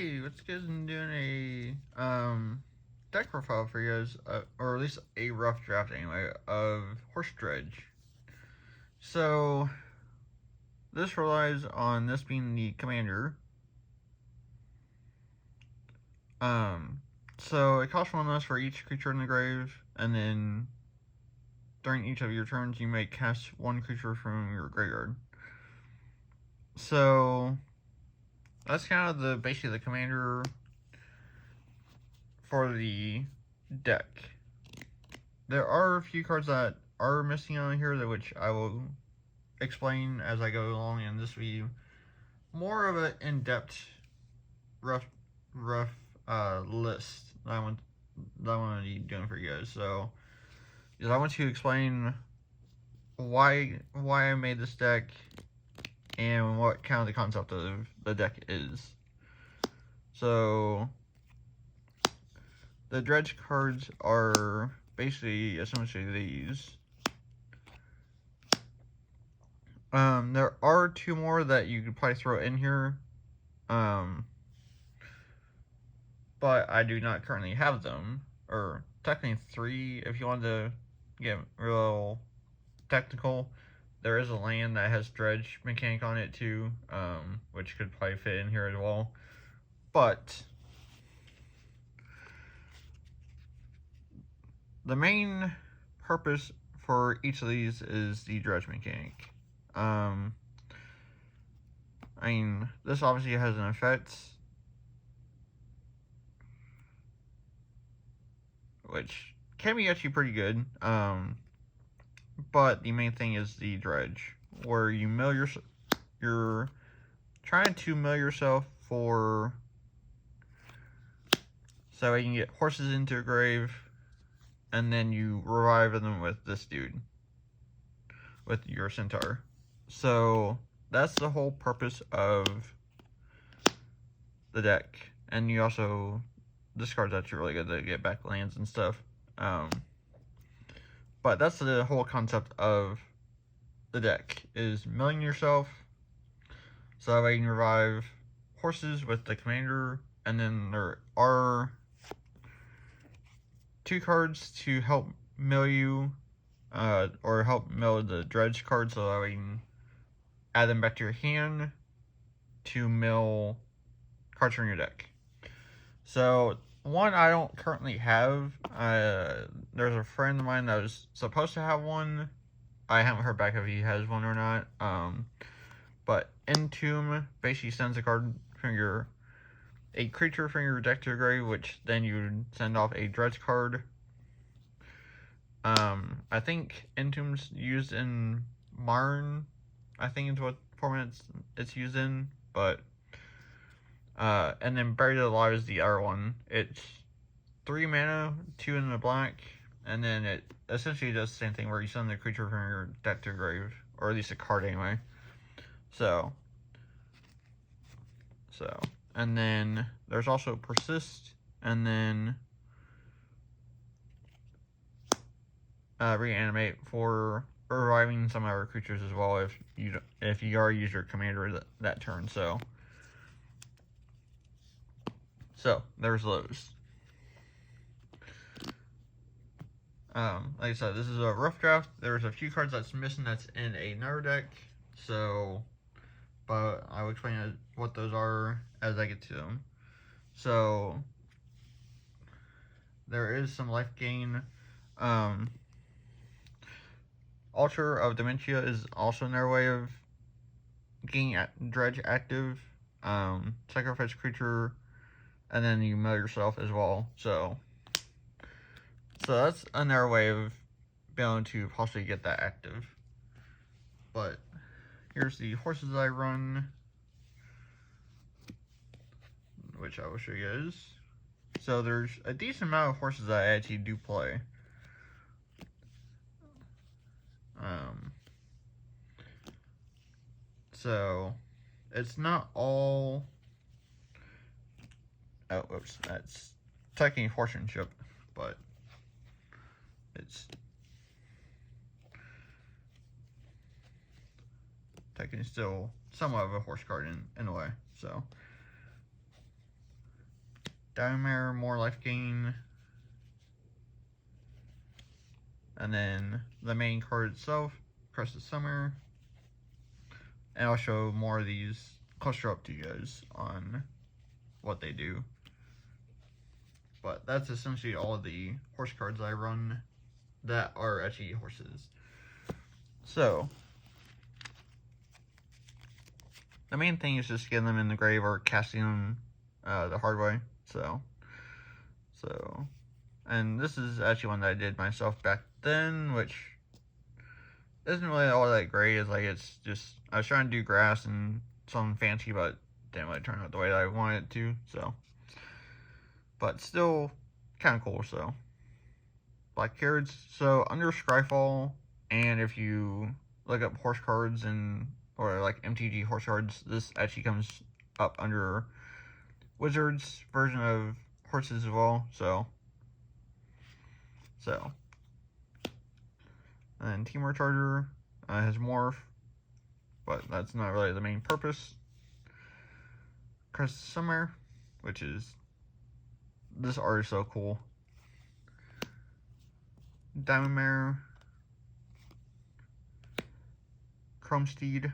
Hey, what's good? I'm doing a deck profile for you guys, or at least a rough draft anyway, of Horse Dredge. So this relies on this being the commander. So it costs 1 less for each creature in the grave, and then during each of your turns you may cast 1 creature from your graveyard. So that's kind of basically the commander for the deck. There are a few cards that are missing on here, which I will explain as I go along, and this will be more of an in-depth, rough list that I want to be doing for you guys. So, I want to explain why I made this deck and what kind of the concept of the deck is. So, the Dredge cards are basically essentially these. There are 2 more that you could probably throw in here, but I do not currently have them, or technically 3 if you want to get real technical. There is a land that has Dredge mechanic on it too, which could probably fit in here as well, but the main purpose for each of these is the Dredge mechanic. I mean, this obviously has an effect, which can be actually pretty good, but the main thing is the Dredge, where you mill you're trying to mill yourself so you can get horses into a grave, and then you revive them with this dude, with your centaur. So that's the whole purpose of the deck. And you also discard that's really good to get back lands and stuff. But that's the whole concept of the deck, is milling yourself so that way you can revive horses with the commander. And then there are 2 cards to help mill you, or help mill the Dredge cards, so that way you can add them back to your hand to mill cards from your deck. So, one I don't currently have. There's a friend of mine that was supposed to have one. I haven't heard back if he has one or not. But Entomb basically sends a creature from your deck to your grave, which then you send off a Dredge card. I think Entomb's used in Modern, I think is what format it's used in, but and then Buried Alive is the other one. It's 3 mana, 2 in the black, and then it essentially does the same thing where you send the creature from your deck to your grave, or at least a card anyway. So, and then there's also Persist, and then Reanimate for reviving some other creatures as well if you already use your commander that turn. So there's those. Like I said, this is a rough draft. There's a few cards that's missing that's in another deck, but I will explain what those are as I get to them. So there is some life gain. Altar of Dementia is also another way of getting Dredge active. Sacrifice creature, and then you mill yourself as well. So that's another way of being able to possibly get that active. But here's the horses I run, which I will show you guys. So there's a decent amount of horses that I actually do play. So it's not all. Oh, oops, that's technically horsemanship, but it's technically still somewhat of a horse card in a way. So Diamond, more life gain. And then the main card itself, Crest of Summer. And I'll show more of these closer up to you guys on what they do. But that's essentially all of the horse cards I run that are actually horses. So, the main thing is just getting them in the grave or casting them the hard way. So, and this is actually one that I did myself back then, which isn't really all that great. It's like, it's just, I was trying to do grass and something fancy, but didn't really turn out the way that I wanted it to, so. But still kind of cool, so. Black cards. So, under Scryfall, and if you look up horse cards and, or like MTG horse cards, this actually comes up under Wizards version of horses as well, so. And then Team Recharger has Morph, but that's not really the main purpose. Crest of Summer, which is, this art is so cool. Diamond Mare, Chrome Steed,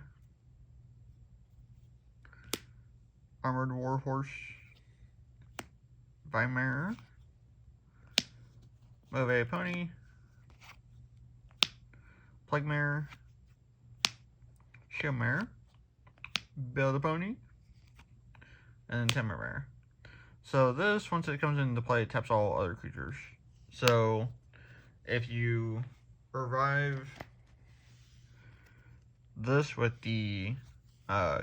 Armored Warhorse, Vimare, Move Pony, Plague Mare, Shield Mare, Build a Pony, and then Timber Mare. So this, once it comes into play, it taps all other creatures. So if you revive this with the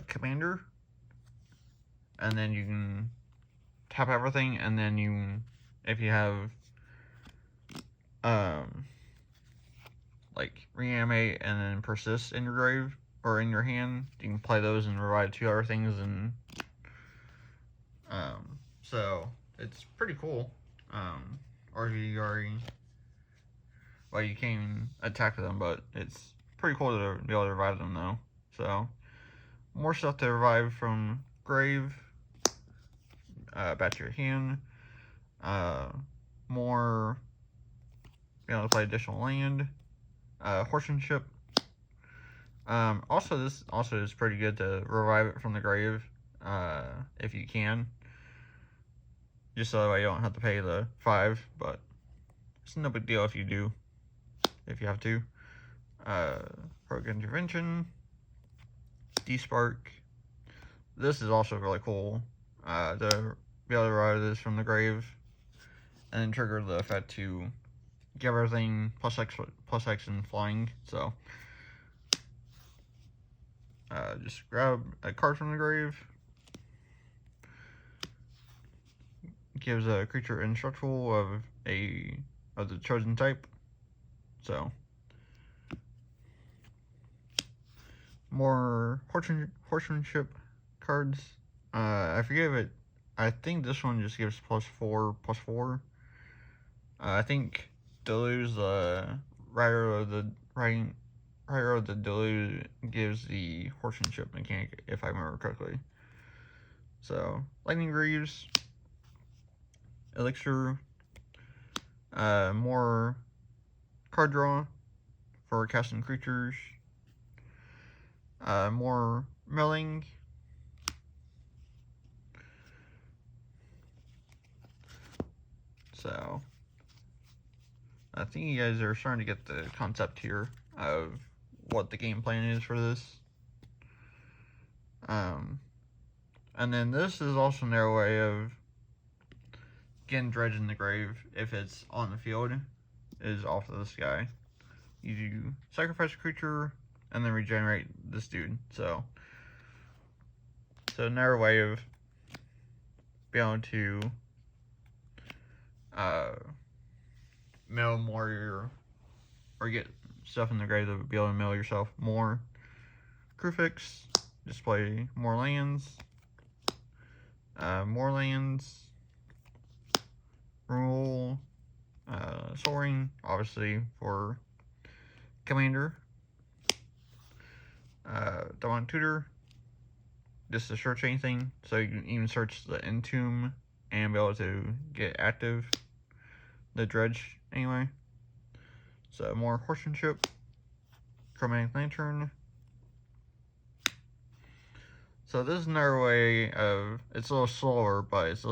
commander, and then you can tap everything, and then you, if you have like reanimate and then persist in your grave or in your hand, you can play those and revive 2 other things, and so it's pretty cool. Or if you already, well, you can't even attack them, but it's pretty cool to be able to revive them though. So more stuff to revive from grave, back to your hand. More being able to play additional land. Horsemanship. Also, this also is pretty good to revive it from the grave, if you can. Just so that way you don't have to pay the 5, but it's no big deal if you do, if you have to. Program Intervention, D-Spark. This is also really cool, to be able to revive this from the grave, and then trigger the effect to give everything +X in flying, so. Just grab a card from the grave. Gives a creature indestructible of the chosen type. So more horsemanship cards. I forget it. I think this one just gives +4/+4. I think Deluge, Rider of the Deluge, gives the horsemanship mechanic, if I remember correctly. So Lightning Greaves, Elixir, more card draw for casting creatures, more milling, so I think you guys are starting to get the concept here of what the game plan is for this. And then this is also another way of getting Dredge in the grave if it's on the field, is off of this guy. You do sacrifice a creature and then regenerate this dude. So another way of being able to mill more or get stuff in the grave to be able to mill yourself more. Crewfix, display more lands. Rule, soaring, obviously for commander. Demon Tutor, just to search anything, so you can even search the Entomb and be able to get active the Dredge anyway. So more horsemanship, chromatic lantern. So this is another way of, it's a little slower, but it's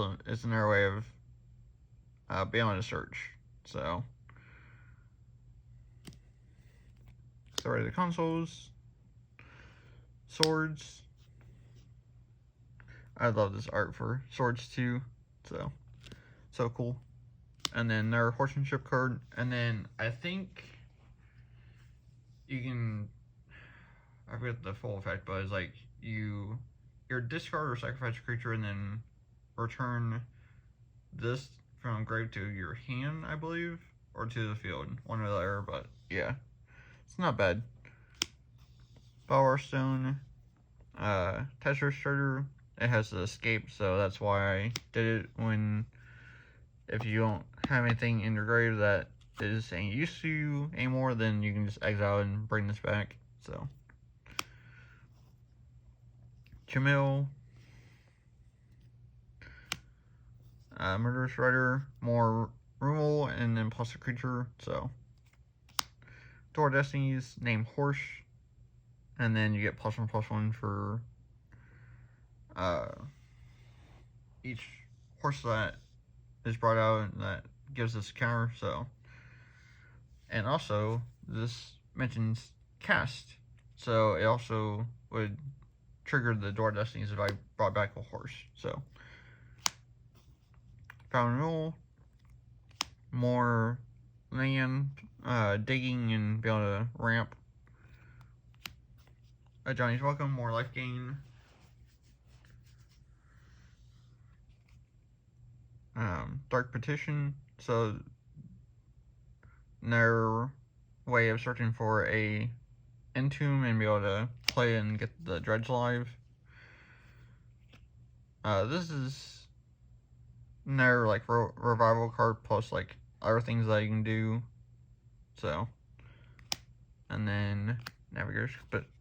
another way of being able to search. So right, the consoles, swords. I love this art for swords too, so cool. And then their horsemanship card, and then I think you can, I forget the full effect, but it's like you discard or sacrifice a creature and then return this from grave to your hand, I believe, or to the field, one or the other, but yeah, it's not bad. Power Stone, Tetris Shredder. It has the escape, so that's why I did it. When if you don't have anything in your grave that is ain't used to you anymore, then you can just exile and bring this back. So Jamil, Murderous Rider, more removal and then plus a creature. So Door Destinies, name Horse, and then you get +1/+1 for each horse that is brought out, and that gives us a counter. So, and also this mentions cast, so it also would trigger the Door Destinies if I brought back a horse. So Power Renewal, more land, digging and be able to ramp. Johnny's Welcome, more life gain. Dark Petition, so their way of searching for a Entomb and be able to play and get the Dredge live. This is their like revival card plus like other things that you can do. So, and then Navigator's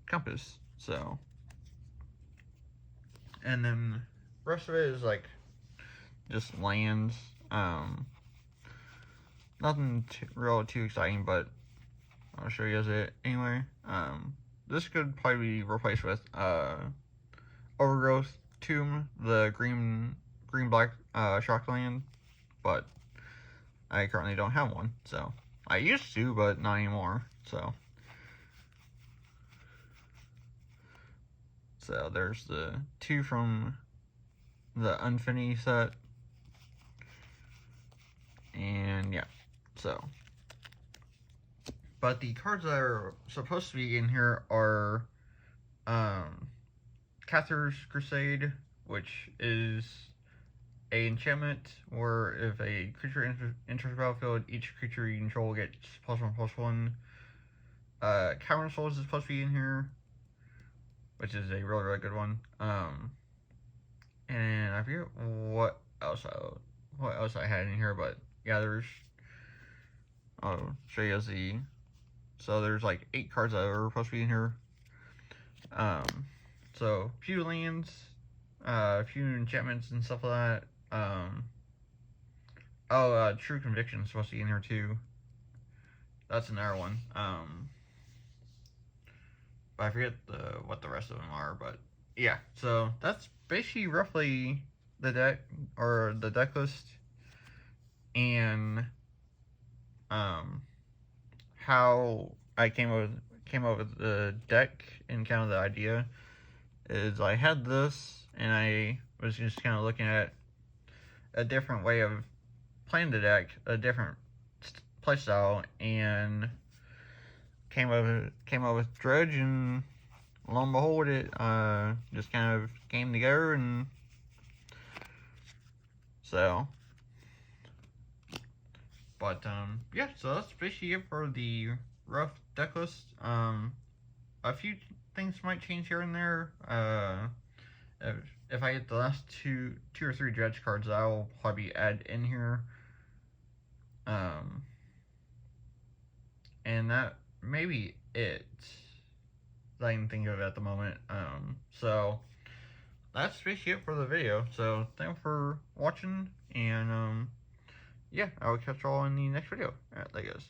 Compass. So, and then rest of it is like just lands. Nothing real too exciting, but I'll show you guys it anyway. This could probably be replaced with Overgrowth Tomb, the green black shock land, but I currently don't have one. So I used to, but not anymore. So there's the two from the Unfinity set. And yeah, so. But the cards that are supposed to be in here are Cather's Crusade, which is a enchantment where if a creature enters the battlefield, each creature you control gets +1/+1. Cavern Souls is supposed to be in here, which is a really good one. And I forget what else I had in here, but yeah, there's. I'll show you guys the. So there's like 8 cards that are supposed to be in here. So a few lands, a few enchantments and stuff like that. True Conviction is supposed to be in here too. That's another one. But I forget what the rest of them are. But yeah, so that's basically roughly the deck or the deck list, and how I came up with the deck and kind of the idea is I had this and I was just kind of looking at a different way of playing the deck, a different playstyle, and came up with Dredge, and lo and behold, it just kind of came together, and so. But yeah, so that's basically it for the rough deck list. A few things might change here and there. If I get the last two or three Dredge cards, I will probably add in here. And that may be it that I can think of at the moment. So that's basically it for the video. So thanks for watching, and yeah, I will catch y'all in the next video. Alright, there goes.